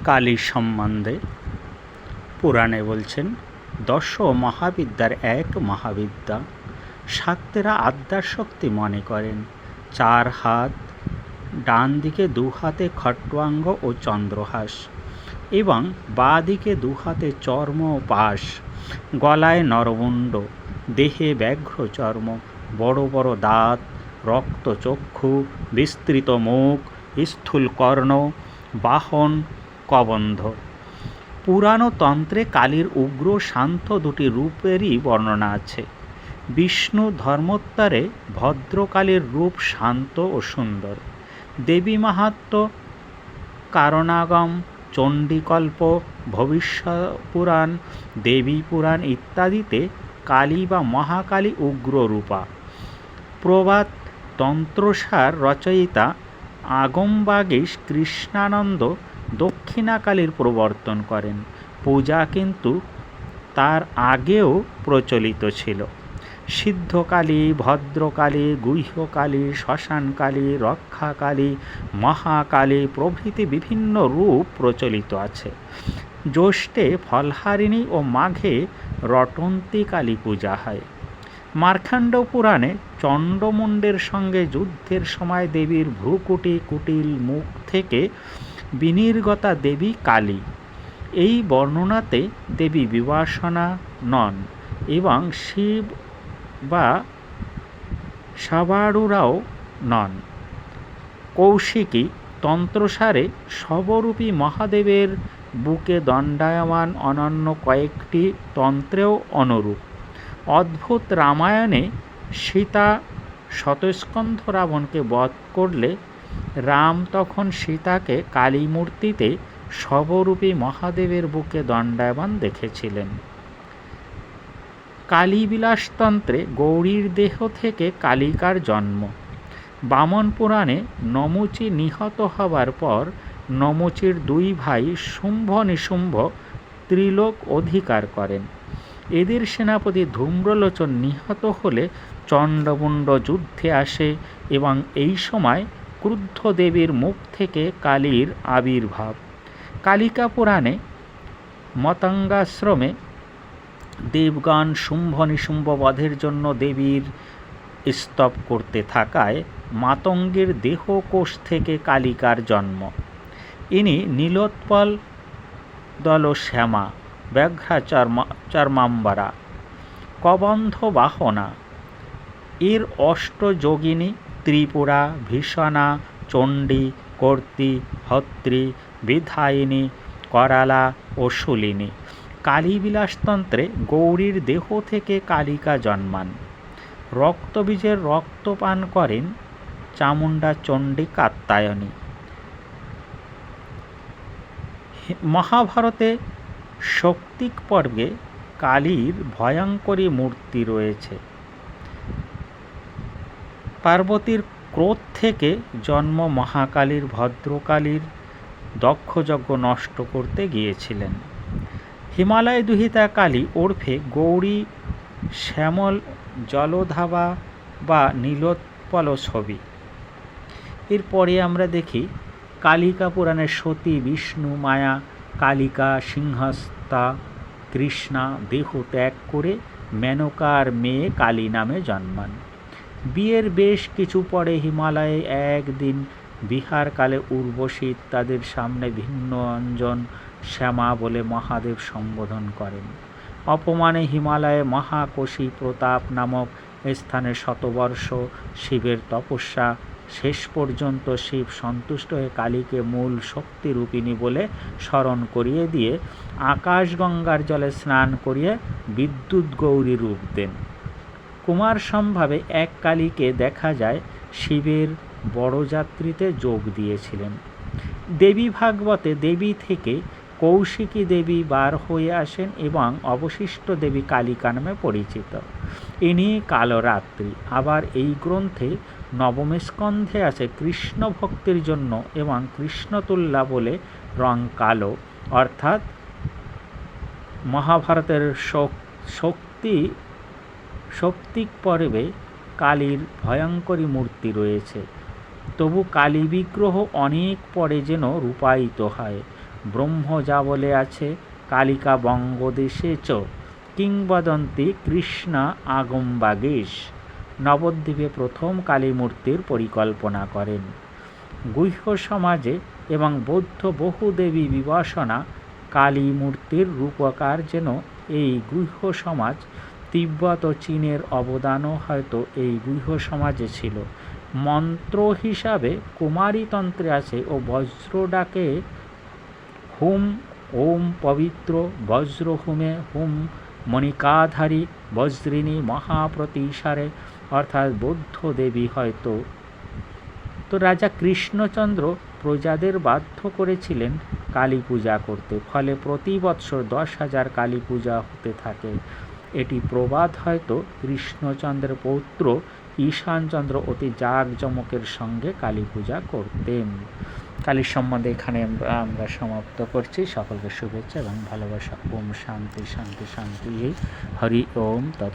কালী সম্বন্ধে পুরাণে বলছেন, দশ মহাবিদ্যার এক মহাবিদ্যা। শাক্তেরা আদ্যাশক্তি মনে করেন। 4 হাত, ডান দিকে 2 হাতে খট্বাঙ্গ ও চন্দ্রহাস এবং বাঁ দিকে 2 হাতে চর্ম ও পাশ, গলায় নরমুণ্ড, দেহে ব্যাঘ্র চর্ম, বড় বড় দাঁত, রক্তচক্ষু, বিস্তৃত মুখ, স্থূল কর্ণ, বাহন কবন্ধ। পুরাণ ও তন্ত্রে কালীর উগ্র শান্ত দুটি রূপেরই বর্ণনা আছে। বিষ্ণু ধর্মোত্তরে ভদ্রকালীর রূপ শান্ত ও সুন্দর। দেবী মাহাত্ম্য, কারণাগম, চণ্ডীকল্প, ভবিষ্যপুরাণ, দেবী পুরাণ ইত্যাদিতে কালী বা মহাকালী উগ্র রূপা। প্রবাদ তন্ত্রসার রচয়িতা আগমবাগীশ কৃষ্ণানন্দ দক্ষিণাকালীর প্রবর্তন করেন। পূজা কিন্তু তার আগেও প্রচলিত ছিল। সিদ্ধকালী, ভদ্রকালী, গুহ্যকালী, শ্মশানকালী, রক্ষাকালী, মহাকালী প্রভৃতি বিভিন্ন রূপ প্রচলিত আছে। জ্যৈষ্ঠে ফলহারিণী ও মাঘে রটন্তী কালী পূজা হয়। মার্কণ্ড পুরাণে চণ্ডমুণ্ডের সঙ্গে যুদ্ধের সময় দেবীর ভ্রুকুটি কুটিল মুখ থেকে বিনির্গতা দেবী কালী। এই বর্ণনাতে দেবী বিবাসনা নন এবং শিব বা সাবাড়ুরাও নন। কৌশিকী তন্ত্রসারে শবরূপী মহাদেবের বুকে দণ্ডায়মান অনন্য কয়েকটি তন্ত্রেও অনুরূপ। অদ্ভুত রামায়ণে সীতা শতস্কন্ধ রাবণকে বধ করলে রাম তখন সীতাকে কালী মূর্তিতে শবরূপী মহাদেবের বুকে দণ্ডায়মান দেখেছিলেন। কালীবিলাসতন্ত্রে গৌরীর দেহ থেকে কালিকার জন্ম। বামন পুরাণে নমুচি নিহত হবার পর নমুচির 2 ভাই শুম্ভ নিশুম্ভ ত্রিলোক অধিকার করেন। এদের সেনাপতি ধূম্রলোচন নিহত হলে চণ্ডমুণ্ড যুদ্ধে আসে এবং এই সময় ক্রুদ্ধ দেবীর মুখ থেকে কালীর আবির্ভাব। কালিকা পুরাণে মতঙ্গাশ্রমে দেবগণ শুম্ভ নিশুম্ভ বধের জন্য দেবীর স্তব করতে থাকায় মাতঙ্গের দেহকোষ থেকে কালিকার জন্ম। ইনি নীলোৎপল দলশ্যামা, ব্যাঘ্রা চর্মাম্বরা, কবন্ধ বাহনা। এর অষ্টযোগিনী ত্রিপুরা, ভীষণা, চণ্ডী, কর্ত্রী, হত্রী, বিধায়িনী, করালা ও শূলিনী। কালীবিলাসতন্ত্রে গৌরীর দেহ থেকে কালিকা জন্মান। রক্তবীজের রক্ত পান করেন চামুণ্ডা চণ্ডী কাত্যায়নী। মহাভারতে শক্তিক পর্বে কালীর ভয়ঙ্করী মূর্তি রয়েছে। পার্বতীর ক্রোধ থেকে জন্ম মহাকালীর ভদ্রকালীর দক্ষযজ্ঞ নষ্ট করতে গিয়েছিলেন। হিমালয় দুহিতা কালী ওরফে গৌরী শ্যামল জলধাবা বা নীলোৎপল ছবি। এরপরে আমরা দেখি কালিকা পুরাণের সতী, বিষ্ণু, মায়া। কালিকা সিংহস্তা কৃষ্ণা দেহ ত্যাগ করে মেনকার মেয়ে কালী নামে জন্মান। বিয়ের বেশ কিছু পরে হিমালয়ে একদিন বিহারকালে উর্বশী তাদের সামনে ভিন্ন অঞ্জন শ্যামা বলে মহাদেব সম্বোধন করেন। অপমানে হিমালয়ে মহাকোশী প্রতাপ নামক স্থানে শতবর্ষ শিবের তপস্যা। শেষ পর্যন্ত শিব সন্তুষ্ট হয়ে কালীকে মূল শক্তিরূপিণী বলে স্মরণ করিয়ে দিয়ে আকাশগঙ্গার জলে স্নান করিয়ে বিদ্যুৎ গৌরী রূপ দেন। কুমার সম্ভাবে এক কালীকে দেখা যায় শিবের বড়যাত্রীতে যোগ দিয়েছিলেন। দেবী ভাগবতে দেবী থেকে কৌশিকী দেবী বার হয়ে আসেন এবং অবশিষ্ট দেবী কালিকা নামে পরিচিত। ইনি কালরাত্রি। আবার এই গ্রন্থে নবম স্কন্ধে আছে কৃষ্ণ ভক্তির জন্য এবং কৃষ্ণতুল্লা বলে রং কালো, অর্থাৎ মহাভারতের শক্তিক পর্বে কালীর ভয়ঙ্করী মূর্তি রয়েছে। তবু কালী বিগ্রহ অনেক পরে যেন রূপায়িত হয়। ব্রহ্ম যা বলে আছে, কালিকা বঙ্গদেশে চ কিংবদন্তি কৃষ্ণা আগমবাগীশ। নবদ্বীপে প্রথম কালী মূর্তির পরিকল্পনা করেন। গুহ্য সমাজে এবং বৌদ্ধ বহুদেবী বিবসনা কালী মূর্তির রূপকার যেন এই গুহ্য সমাজ। তিব্বত ও চীনের অবদানও হয়তো এই গুহ্য সমাজে ছিল। মন্ত্র হিসাবে কুমারীতন্ত্রে আছে ও বজ্র ডাকে হুম ওম পবিত্র বজ্র হুমে হুম মণিকাধারী বজ্রিনী মহাপ্রতিসারে, অর্থাৎ বৌদ্ধ দেবী হয়তো। তো রাজা কৃষ্ণচন্দ্র প্রজাদের বাধ্য করেছিলেন কালী পূজা করতে, ফলে প্রতি বৎসর 10,000 কালী পূজা হতে থাকে। এটি প্রবাদ হয়তো কৃষ্ণচন্দ্রের পৌত্র ঈশানচন্দ্র অতি জাঁকজমকের সঙ্গে কালী পূজা করতেন। কালীর সম্বন্ধে এখানে আমরা সমাপ্ত করছি। সকলকে শুভেচ্ছা এবং ভালোবাসা। ওম শান্তি শান্তি শান্তি। হরি ওম তৎ।